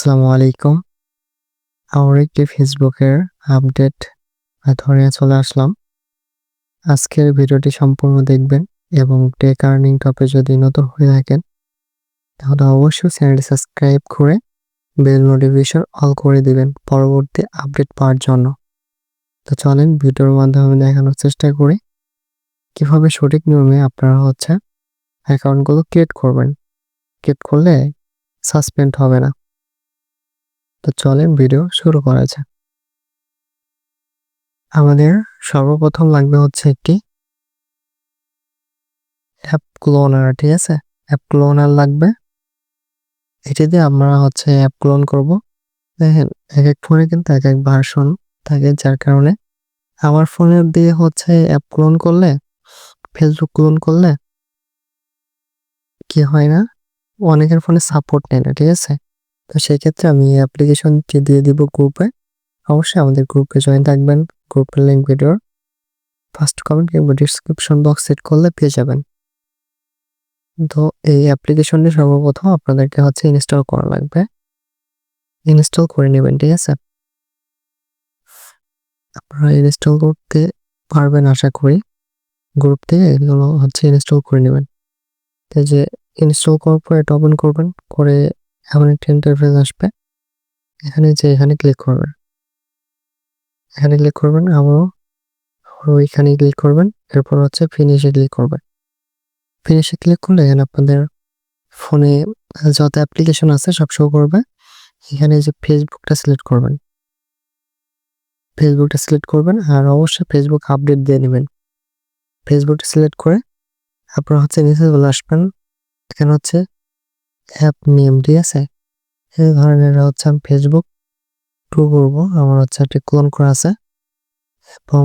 আসসালামু আলাইকুম। আমার একটি ফেসবুকের আপডেট ধরে চলে আসলাম। আজকের ভিডিওটি সম্পূর্ণ দেখবেন এবং টেক আর্নিং টপে যদি নতুন হয়ে থাকেন তাহলে অবশ্যই চ্যানেলটি সাবস্ক্রাইব করে বেল নোটিফিকেশন অল করে দিবেন পরবর্তী আপডেট পাওয়ার জন্য। তো চলেন ভিডিওর মাধ্যমে দেখানোর চেষ্টা করি কিভাবে সঠিক নিয়মে আপনারা অ্যাকাউন্টগুলো ক্রিয়েট করবেন। ক্রিয়েট করলে সাসপেন্ড হবে না। তো চলেন ভিডিও শুরু করা যাক। আমাদের সর্বপ্রথম লাগবে একটি অ্যাপ ক্লোনার, ঠিক আছে? অ্যাপ ক্লোনার লাগবে। এটি দিয়ে আমরা অ্যাপ ক্লোন করব। দেখেন এক এক ফোনে কিন্তু এক এক ভার্সন থাকে, যার কারণে আমার ফোনে দিয়ে অ্যাপ ক্লোন করলে, ফেসবুক ক্লোন করলে কি হয় না, অনেকের ফোনে সাপোর্ট নেয় না, ঠিক আছে? তো সেক্ষেত্রে আমি এই অ্যাপ্লিকেশনটি দিয়ে দিব গ্রুপে। অবশ্যই আমাদের গ্রুপে জয়েন থাকবেন। গ্রুপের লিঙ্ক ভিডিওর ফার্স্ট কমেন্ট কিংবা ডিসক্রিপশন বক্স সেট করলে পেয়ে যাবেন। তো এই অ্যাপ্লিকেশনটি সর্বপ্রথম আপনাদেরকে ইনস্টল করা লাগবে। ইনস্টল করে নেবেন, ঠিক আছে? আপনারা ইনস্টল করতে পারবেন আশা করি। গ্রুপ থেকে এগুলো ইনস্টল করে নেবেন। তো যে ইনস্টল করার পর এটা ওপেন করবেন, করে এমন একটা ইন্টারফেস আসবে। এখানে ক্লিক করবেন। এখানে ক্লিক করবেন, আবারও ওইখানে ক্লিক করবেন। এরপর ফিনিশে ক্লিক করবেন। ফিনিশে ক্লিক করলে এখানে আপনাদের ফোনে যত অ্যাপ্লিকেশন আছে সব শো করবে। এখানে যে ফেসবুকটা সিলেক্ট করবেন, আর অবশ্যই ফেসবুক আপডেট দিয়ে নেবেন। ফেসবুকটা সিলেক্ট করে আপনারা নিচে চলে আসবেন। এখানে অ্যাপ নেম, ঠিক আছে? এই ধরনের আমি ফেসবুক 2 করবো। আমার একটা ক্লোন করা আছে এবং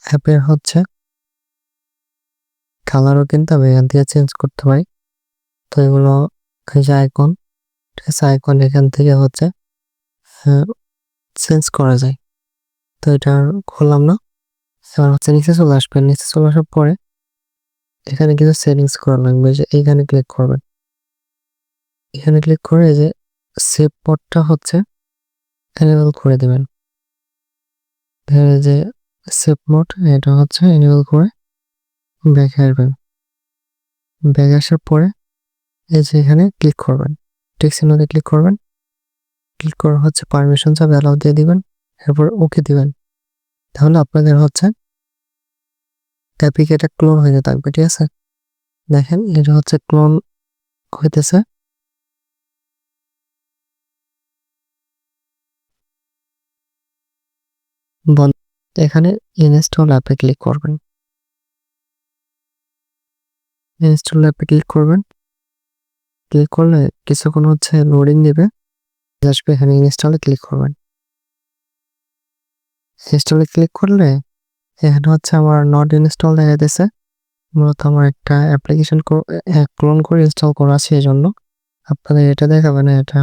অ্যাপের কালারও কিন্তু আমি এখান থেকে চেঞ্জ করতে পারি। তো এগুলো এই যে আইকন, ঠিক আছে? আইকন এখান থেকে চেঞ্জ করা যায়। তো এটা করলাম না। এবার নিচে চলে আসবেন। নিচে চলে আসার পরে এখানে কিছু সেটিংস করা লাগবে। যে এইখানে ক্লিক করবেন। এখানে ক্লিক করে যে সেভ মোডটা এনেবল করে দেবেন। যে সেভ মোড এটা এনেবল করে ব্যাকে আসবেন। ব্যাকে আসার পরে এই যে এখানে ক্লিক করবেন, টেক্সট চিহ্নতে ক্লিক করবেন। ক্লিক করে পারমিশন চাপ অ্যালাউ দিয়ে দিবেন। এরপর ওকে দিবেন। তাহলে আপনাদের অ্যাপ্লিকেশনটা ক্লোন হয়ে থাকবে, ঠিক আছে? দেখেন এটা ক্লোন হইতেছে। এখানে ইনস্টল অ্যাপে ক্লিক করবেন। ইনস্টল অ্যাপে ক্লিক করবেন। ক্লিক করলে কিছুক্ষণ লোডিং নেবে, আসবে। এখানে ইনস্টলে ক্লিক করবেন। ইনস্টলে ক্লিক করলে এখানে আমার নট ইনস্টল দেখা যাচ্ছে। মূলত আমার একটা অ্যাপ্লিকেশন ক্লোন করে ইনস্টল করা আছে, এই জন্য আপনাদের এটা দেখাবে না। এটা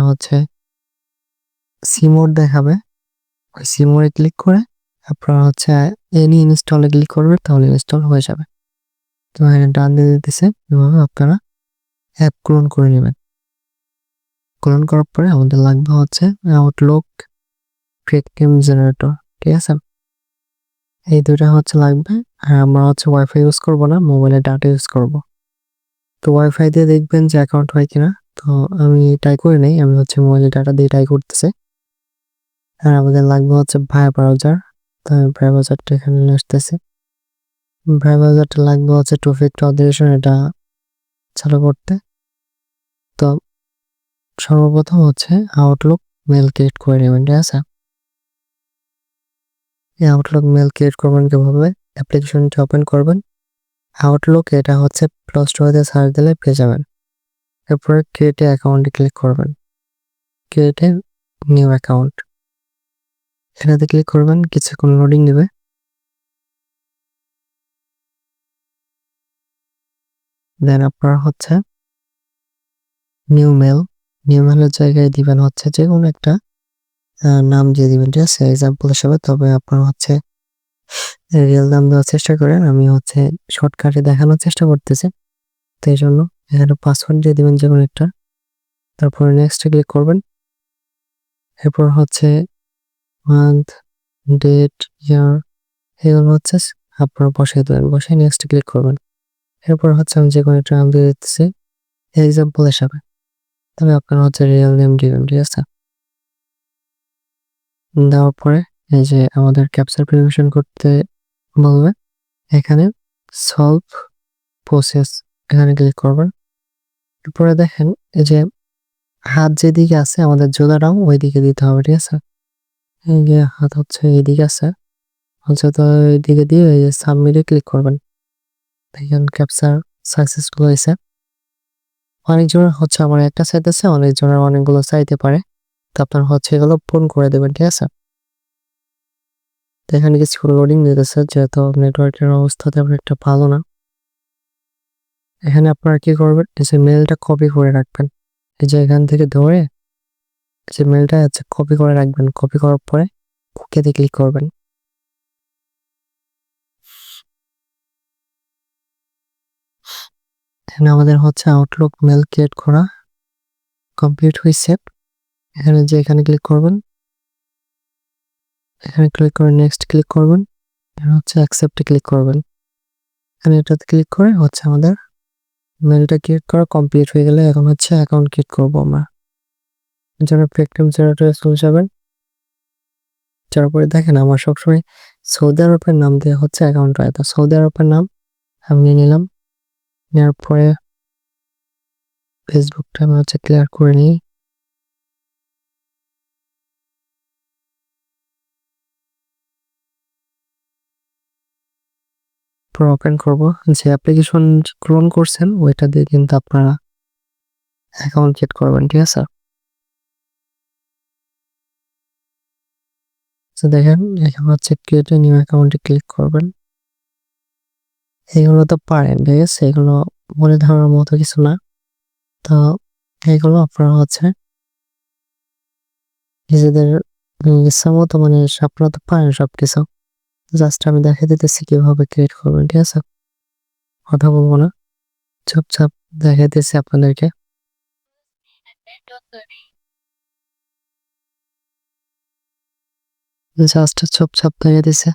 সিমোড দেখাবে। ওই সিমোডে ক্লিক করে আপনারা এনি ইনস্টলে ক্লিক করবে, তাহলে ইনস্টল হয়ে যাবে। তো এখানে ডান দিয়ে দিতেছে। এভাবে আপনারা অ্যাপ ক্লোন করে নেবেন। ক্লোন করার পরে আমাদের লাগবে আউটলুক ক্রিয়েটিভ জেনারেটর, ঠিক আছে? এই দুইটা লাগবে। আর আমরা ওয়াইফাই ইউজ করব না, মোবাইলে ডাটা ইউজ করব। তো ওয়াইফাই দিয়ে দেখবেন যে অ্যাকাউন্ট হয় কিনা। তো আমি ট্রাই করে নেই, আমি মোবাইলে ডাটা দিয়ে ট্রাই করতেছি। আর আমাদের লাগবে ভায়া ব্রাউজার। তো আমি ভায়া ব্রাউজারটা এখানে নিয়ে আসতেছি। ভায়া ব্রাউজারটা লাগবে টু ফ্যাক্টর অথেন্টিকেশন এটা চালু করতে। তো সর্বপ্রথম আউটলুক মেল ক্রিয়েট করে নেবেন, ঠিক আছে? এই আউটলুক মেল ক্রিয়েট করবেন কিভাবে? অ্যাপ্লিকেশনটি ওপেন করবেন। আউটলুক এটা প্লে স্টোরে সার্চ দিলে পেয়ে যাবেন। এরপরে ক্রিয়েট অ্যাকাউন্টে ক্লিক করবেন। ক্রিয়েট নিউ অ্যাকাউন্ট এটাতে ক্লিক করবেন। কিছুক্ষণ লোডিং নেবে। দেন আপনারা নিউ মেলের জায়গায় দিবেন যে কোনো একটা নাম দিয়ে দিবেন, ঠিক আছে? এক্সাম্পল হিসেবে। তবে আপনারা রিয়েল নাম দেওয়ার চেষ্টা করেন। আমি শর্টকাটে দেখানোর চেষ্টা করতেছি, তো এই জন্য এখানে পাসওয়ার্ড দিয়ে দিবেন যে কোনো একটা। তারপরে নেক্সটে ক্লিক করবেন। এরপর হচ্ছে মান্থ, ডেট, ইয়ার এগুলো হচ্ছে আপনারা বসাই দেবেন, বসাই নেক্সট ক্লিক করবেন। এরপর হচ্ছে আমি যে কোনো একটা নাম দিয়ে দিতেছি এক্সাম্পল হিসাবে, তবে আপনারা হচ্ছে রিয়েল নেম দিবেন, ঠিক আছে। দেওয়ার পরে এই যে আমাদের ক্যাপচার ভেরিফিকেশন করতে বলবে, এখানে সলভ প্রসেস এখানে ক্লিক করবেন। এরপরে দেখেন এই যে হাত যেদিকে আছে আমাদের জোড়াটাও ওই দিকে দিতে হবে, ঠিক আছে। এই যে হাত হচ্ছে এইদিকে আছে, হচ্ছে তো এইদিকে দিয়ে এই যে সাবমিটে ক্লিক করবেন। দেখেন ক্যাপচার সাকসেসফুল হয়েছে। অনেকজনের হচ্ছে আমার একটা চাইতেছে, অনেকজনের অনেকগুলো চাইতে পারে, তো আপনার হচ্ছে এগুলো পূরণ করে দেবেন, ঠিক আছে। তো এখানে কিছু লোডিং দিতেছে, যেহেতু নেটওয়ার্কের অবস্থা তেমন একটা ভালো না। এখানে আপনারা কি করবেন, এই যে মেলটা কপি করে রাখবেন, এই যে এখান থেকে ধরে যে মেলটা আছে কপি করে রাখবেন। কপি করার পরে ওকেতে ক্লিক করবেন। এখানে আমাদের হচ্ছে আউটলুক মেল ক্রিয়েট করা কমপ্লিট হয়েছে। এখানে যে এখানে ক্লিক করবেন, এখানে ক্লিক করে নেক্সট ক্লিক করবেন, এখানে হচ্ছে অ্যাকসেপ্টে ক্লিক করবেন। এখানে এটাতে ক্লিক করে হচ্ছে আমাদের মেলটা ক্রিয়েট করা কমপ্লিট হয়ে গেলে এখন হচ্ছে অ্যাকাউন্ট ক্রিয়েট করবো আমরা। যারা ভিকটিম জেনারেটরে চলে যাবেন, তারপরে দেখেন আমার সবসময় সৌদি আরবের নাম দিয়ে হচ্ছে অ্যাকাউন্ট হয়, তো সৌদি আরবের নাম আমি নিলাম। নেওয়ার পরে ফেসবুকটা আমি হচ্ছে ক্লিয়ার করে নিই। ওপেন করব, যে অ্যাপ্লিকেশন ক্লোন করছেন ওইটা দিয়ে কিন্তু আপনারা অ্যাকাউন্ট ক্রিয়েট করবেন, ঠিক আছে। তো দেখেন এখানে হচ্ছে ক্রিয়েট এ নিউ অ্যাকাউন্টে ক্লিক করবেন। এগুলো তো পারেন, ঠিক আছে, এগুলো মনে ধারণার মতো কিছু না। তো এগুলো আপনারা হচ্ছে নিজেদের ইচ্ছা মতো, মানে আপনারা তো পারেন সবকিছু, জাস্ট আমি দেখে দিতেছি কিভাবে ক্রিয়েট করবেন, ঠিক আছে। কথা বলবো না, চুপচাপ দেখে দিতেছি আপনাদেরকে। জাস্ট চুপচাপ দেখে দিছে।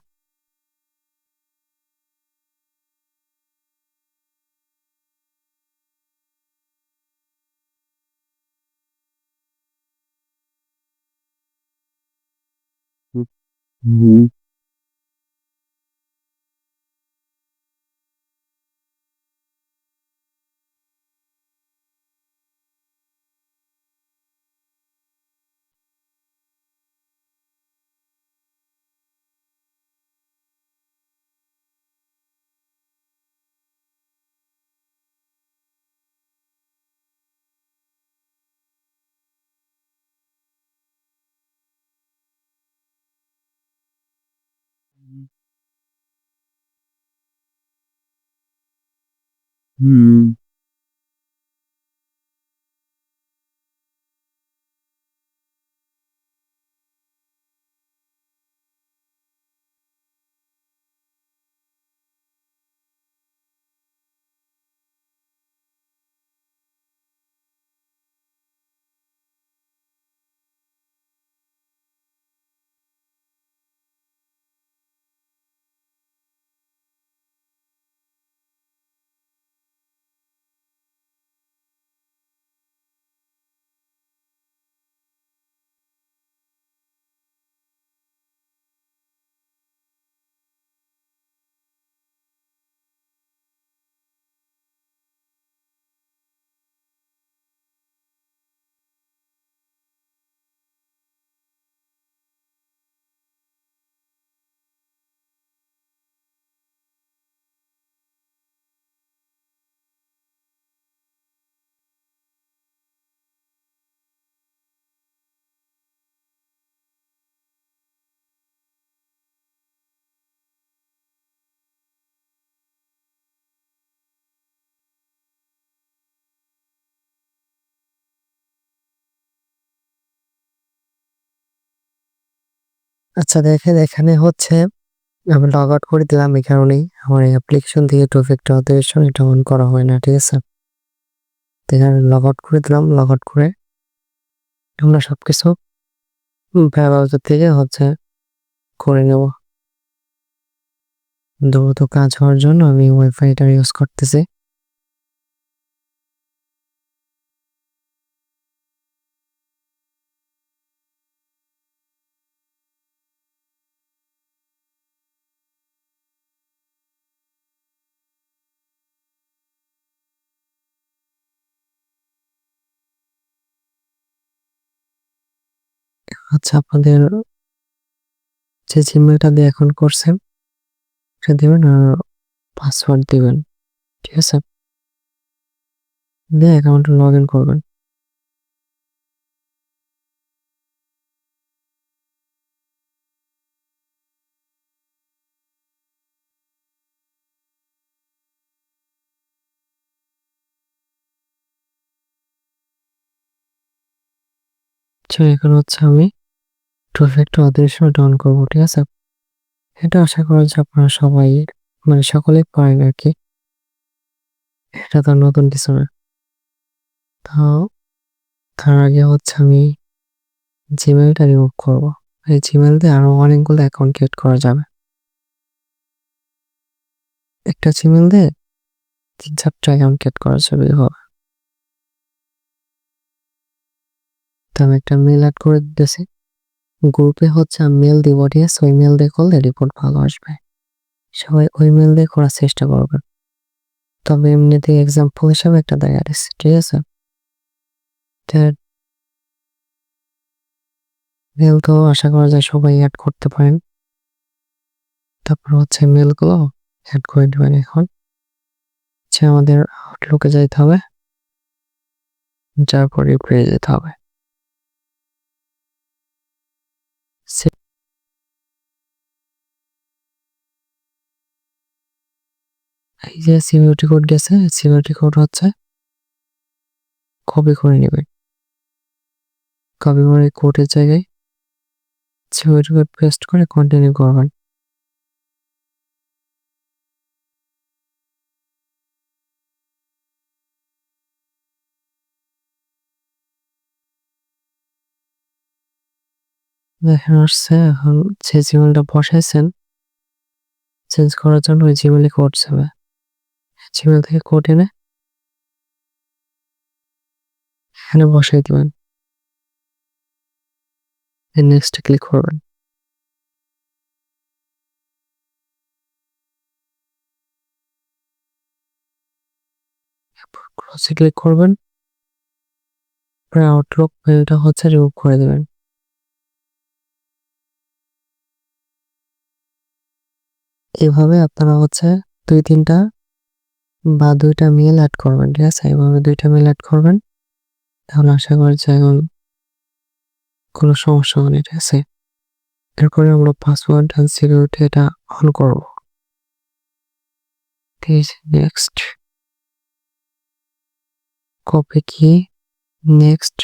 আচ্ছা দেখেন এখানে হচ্ছে আমি লগ আউট করে দিলাম, এই কারণেই আমার এই অ্যাপ্লিকেশন থেকে টু ফ্যাক্টর অথেন্টিকেশন এটা অন করা হয় না, ঠিক আছে। তো এখানে লগ আউট করে দিলাম। লগ আউট করে আমরা সবকিছু ব্রাউজার থেকে হচ্ছে করে নেব। দ্রুত কাজ হওয়ার জন্য আমি ওয়াইফাইটা ইউজ করতেছি। আচ্ছা, আপনাদের যে জিমেলটা দিয়ে এখন করছেন সেটা দিবেন আর পাসওয়ার্ড দিবেন, ঠিক আছে? দিয়ে অ্যাকাউন্টে লগ ইন করবেন। আচ্ছা, এখন হচ্ছে আমি টু ফ্যাক্টর অথেন্টিকেশনটা অন করবো, ঠিক আছে? এটা আশা করা যে আপনারা সবাই মানে সকলেই পারেন আর কি। এটা তো নতুন কিছু না। তাও তার আগে হচ্ছে আমি জিমেইলটা রিমুভ করব। এই জিমেইল দিয়ে আরো অনেকগুলো অ্যাকাউন্ট ক্রিয়েট করা যাবে। একটা জিমেইল দিয়ে ৩-৪টা অ্যাকাউন্ট ক্রিয়েট করা যাবে এভাবে। তো আমি একটা মেল অ্যাড করে দিতেছি। গ্রুপে হচ্ছে আমি মেল দিব, ঠিক আছে? ওই মেল দিয়ে করলে রিপোর্ট ভালো আসবে। সবাই ওই মেল দিয়ে করার চেষ্টা করবেন। তবে এমনিতে এক্সাম্পল হিসাবে একটা দেখা দিচ্ছি, ঠিক আছে? মেল তো আশা করা যায় সবাই অ্যাড করতে পারেন। তারপর হচ্ছে মেলগুলো অ্যাড করে দেবেন। এখন হচ্ছে আমাদের আউটলুকে যাইতে হবে, যার পর রিপ্লাই যেতে হবে। এই যে সিকিউরিটি কোড গেছে, সিকিউরিটি কোড হচ্ছে কপি করে নেবেন। কপি করে কোডের জায়গায় সিকিউরিটি কোড পেস্ট করে কন্টিনিউ করবেন। দেখেন আসছে। এখন যে জিমেলটা বসাইছেন চেঞ্জ করার জন্য ওই জিমেলে কোড যাবে। জিমেল থেকে কোড এনে এখানে বসাই দিবেন। নেক্সটে ক্লিক করবেন। ক্লোজে ক্লিক করবেন। পরে আউটলুক মেলটা হচ্ছে রিমুভ করে দেবেন। এভাবে আপনারা হচ্ছে ২-৩টা বা ২টা মেল অ্যাড করবেন, ঠিক আছে? এভাবে ২টা মেল অ্যাড করবেন। তাহলে আশা করি যে এখন কোনো সমস্যা হবে না, ঠিক আছে? এরপরে আমরা পাসওয়ার্ড আর সিকিউরিটি এটা অন করব। ঠিক আছে, নেক্সট। কপি কি, next,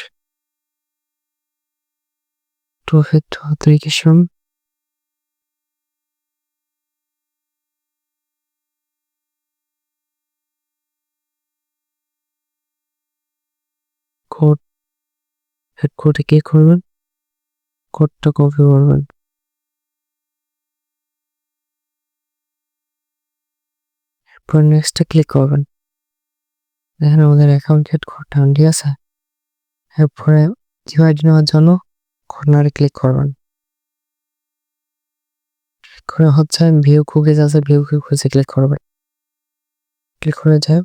two factor authentication, code. কোডে কি করবেন? কোডটা কপি করবেন। এরপর নেক্সটে ক্লিক করবেন। দেখেন আমাদের অ্যাকাউন্ট ক্রিয়েট করতে হবে, ঠিক আছে? এরপরে ইউআইডি নেওয়ার জন্য কর্নারে ক্লিক করবেন। করে হচ্ছে ভিউ কুকিজ আছে, ভিউ কুকিজে ক্লিক করবেন। ক্লিক করে যায়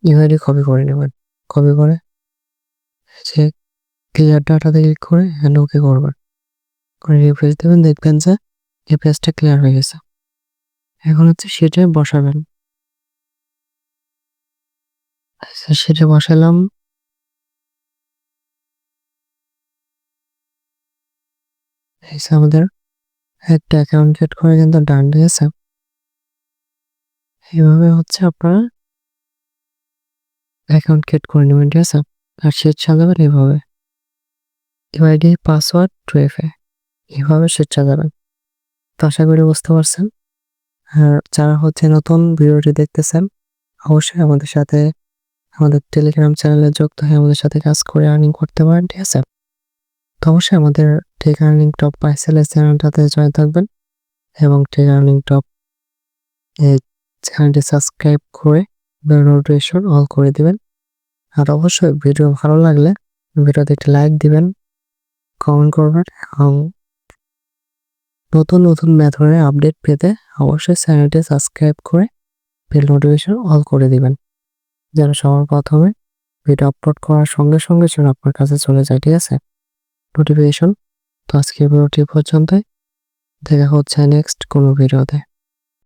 ইউআইডি কপি করে নেবেন। কপি করে যে ক্লিয়ার ডাটাতে ক্লিক করে এন্ড ওকে করবেন। করে রিফ্রেশ দেবেন, দেখবেন যে এই পেজটা ক্লিয়ার হয়ে গেছে। এখন হচ্ছে সেটা বসাবেন। আচ্ছা, সেটা বসালাম। এই যে আমাদের একটা অ্যাকাউন্ট ক্রিয়েট করে কিন্তু ডান, ঠিক আছে? এইভাবে হচ্ছে আপনারা অ্যাকাউন্ট ক্রিয়েট করে নেবেন, ঠিক আছে? আর সেট সাজাবেন এইভাবে ইউআইডি পাসওয়ার্ড 2FA এইভাবে সেট সাজাবেন। তো আশা করি বুঝতে পারছেন। আর যারা হচ্ছে নতুন ভিডিওটি দেখতেছেন অবশ্যই আমাদের সাথে আমাদের টেলিগ্রাম চ্যানেলে যুক্ত হয়ে আমাদের সাথে কাজ করে আর্নিং করতে পারেন, ঠিক আছে? তো অবশ্যই আমাদের টেক আর্নিং টপ পাইসেলের চ্যানেলটাতে জয়েন থাকবেন এবং টেক আর্নিং টপ এই চ্যানেলটি সাবস্ক্রাইব করে বেল নোটিফিকেশন অল করে দিবেন। আর অবশ্যই ভিডিও ভালো লাগলে ভিডিওতে একটি লাইক দিবেন, কমেন্ট করবেন এবং নতুন নতুন মেথডের আপডেট পেতে অবশ্যই চ্যানেলটি সাবস্ক্রাইব করে বেল নোটিফিকেশন অল করে দিবেন, যেন সবার প্রথমে ভিডিও আপলোড করার সঙ্গে সঙ্গে যেন আপনার কাছে চলে যায়। ঠিক আছে, নোটিফিকেশন। তো আজকে ভিডিওটি পর্যন্তই, দেখা হচ্ছে নেক্সট কোনো ভিডিওতে।